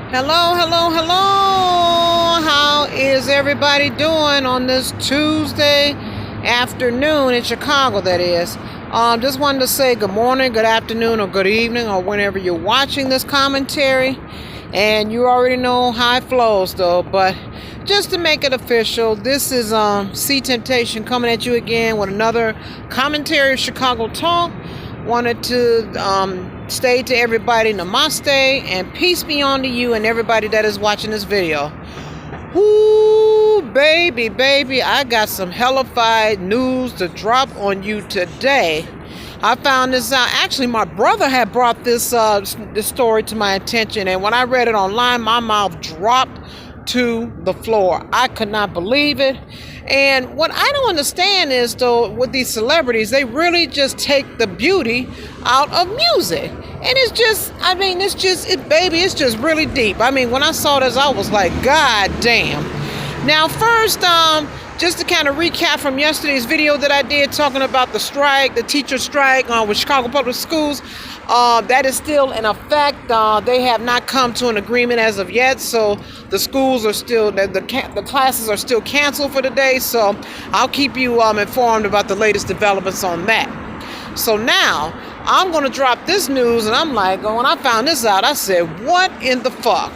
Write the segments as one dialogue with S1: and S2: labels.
S1: Hello, hello, hello. How is everybody doing on this Tuesday afternoon in Chicago, that is? Just wanted to say good morning, good afternoon, or good evening, or whenever you're watching this commentary. And you already know how it flows, though. But just to make it official, this is C Temptation coming at you again with another commentary of Chicago Talk. Wanted to say to everybody namaste and peace be unto you and everybody that is watching this video. Whoo, baby, I got some hellified news to drop on you today. I found this out. Actually, my brother had brought this story to my attention, and when I read it online, my mouth dropped to the floor. I could not believe it. And what I don't understand is, though, with these celebrities, they really just take the beauty out of music. And it's just, it's just really deep. I mean, when I saw this, I was like, God damn. Now, first, just to kind of recap from yesterday's video that I did talking about the strike, the teacher strike with Chicago Public Schools, that is still in effect. They have not come to an agreement as of yet, so the schools are still, the classes are still canceled for the day, so I'll keep you informed about the latest developments on that. So now, I'm going to drop this news, and I'm like, when I found this out, I said, what in the fuck?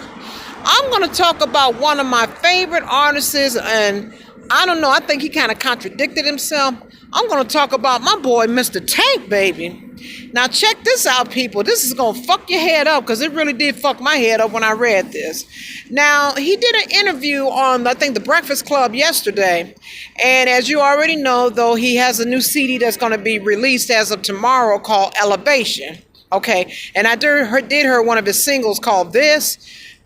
S1: I'm going to talk about one of my favorite artists, and I don't know, I think he kind of contradicted himself. I'm going to talk about my boy, Mr. Tank, baby. Now, check this out, people. This is going to fuck your head up, because it really did fuck my head up when I read this. Now, he did an interview on, I think, The Breakfast Club yesterday. And as you already know, though, he has a new CD that's going to be released as of tomorrow called Elevation. Okay, and I did hear one of his singles called This.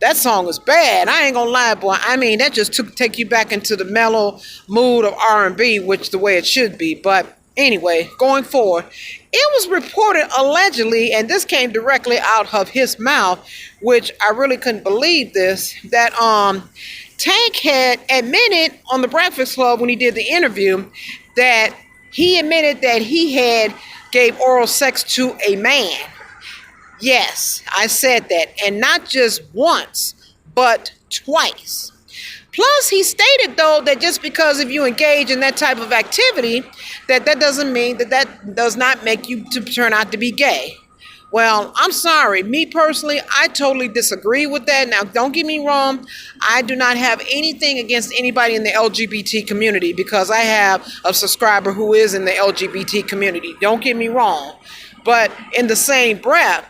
S1: That song is bad. I ain't gonna lie, boy. I mean, that just take you back into the mellow mood of R&B, which the way it should be. But anyway, going forward, it was reported allegedly, and this came directly out of his mouth, which I really couldn't believe this, that Tank had admitted on The Breakfast Club when he did the interview that he admitted that he had gave oral sex to a man. Yes, I said that. And not just once, but twice. Plus, he stated, though, that just because if you engage in that type of activity, that doesn't mean that does not make you to turn out to be gay. Well, I'm sorry. Me personally, I totally disagree with that. Now, don't get me wrong. I do not have anything against anybody in the LGBT community because I have a subscriber who is in the LGBT community. Don't get me wrong. But in the same breath,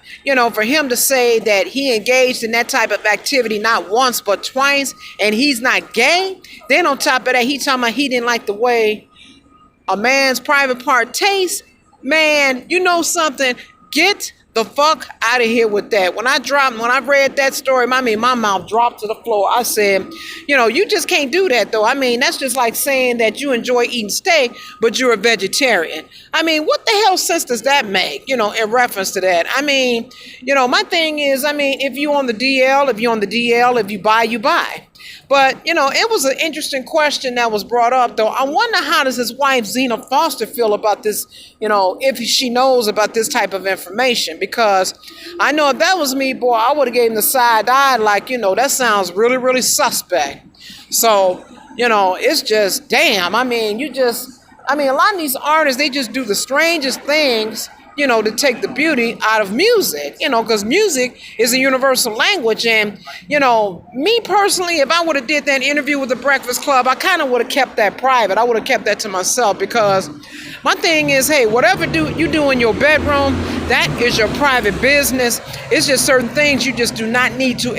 S1: for him to say that he engaged in that type of activity not once but twice and he's not gay, then on top of that, he talking about he didn't like the way a man's private part tastes. Man, you know something? Get the fuck out of here with that. When I read that story, my mouth dropped to the floor. I said, you just can't do that, though. I mean, that's just like saying that you enjoy eating steak, but you're a vegetarian. I mean, what the hell sense does that make, in reference to that? I mean, my thing is, if you're on the DL, if you buy, you buy. But, it was an interesting question that was brought up, though. I wonder how does his wife, Zena Foster, feel about this, if she knows about this type of information. Because I know if that was me, boy, I would have gave him the side eye like, that sounds really, really suspect. So, it's just, damn. A lot of these artists, they just do the strangest things, to take the beauty out of music, because music is a universal language. And, me personally, if I would have did that interview with The Breakfast Club, I kind of would have kept that private. I would have kept that to myself because my thing is, hey, whatever you do in your bedroom, that is your private business. It's just certain things you just do not need to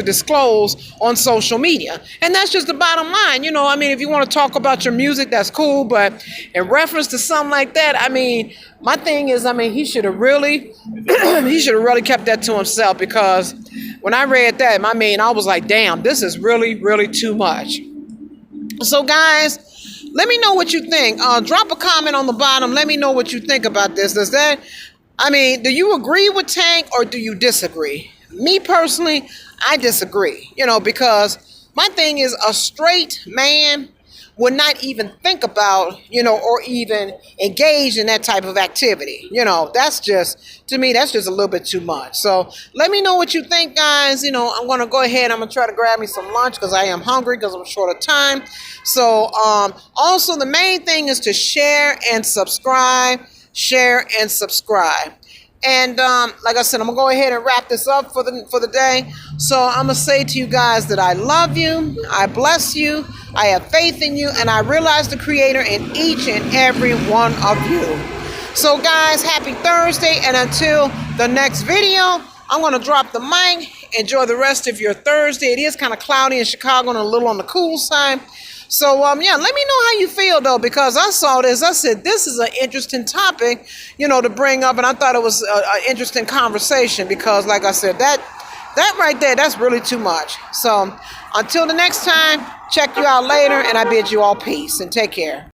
S1: disclose on social media. And that's just the bottom line. If you want to talk about your music, that's cool. But in reference to something like that, my thing is, he should have really, kept that to himself because when I read that, I was like, damn, this is really, really too much. So guys, let me know what you think. Drop a comment on the bottom. Let me know what you think about this. Do you agree with Tank or do you disagree? Me personally, I disagree, because my thing is a straight man would not even think about, or even engage in that type of activity. That's just, to me, that's just a little bit too much. So let me know what you think, guys. I'm going to go ahead. I'm going to try to grab me some lunch because I am hungry because I'm short of time. So also the main thing is to share and subscribe. Share and subscribe. And like I said, I'm going to go ahead and wrap this up for the day. So I'm going to say to you guys that I love you, I bless you, I have faith in you, and I realize the Creator in each and every one of you. So guys, happy Thursday, and until the next video, I'm going to drop the mic. Enjoy the rest of your Thursday. It is kind of cloudy in Chicago and a little on the cool side. So, yeah, let me know how you feel, though, because I saw this. I said, this is an interesting topic, to bring up. And I thought it was an interesting conversation because, like I said, that right there, that's really too much. So until the next time, check you out later. And I bid you all peace and take care.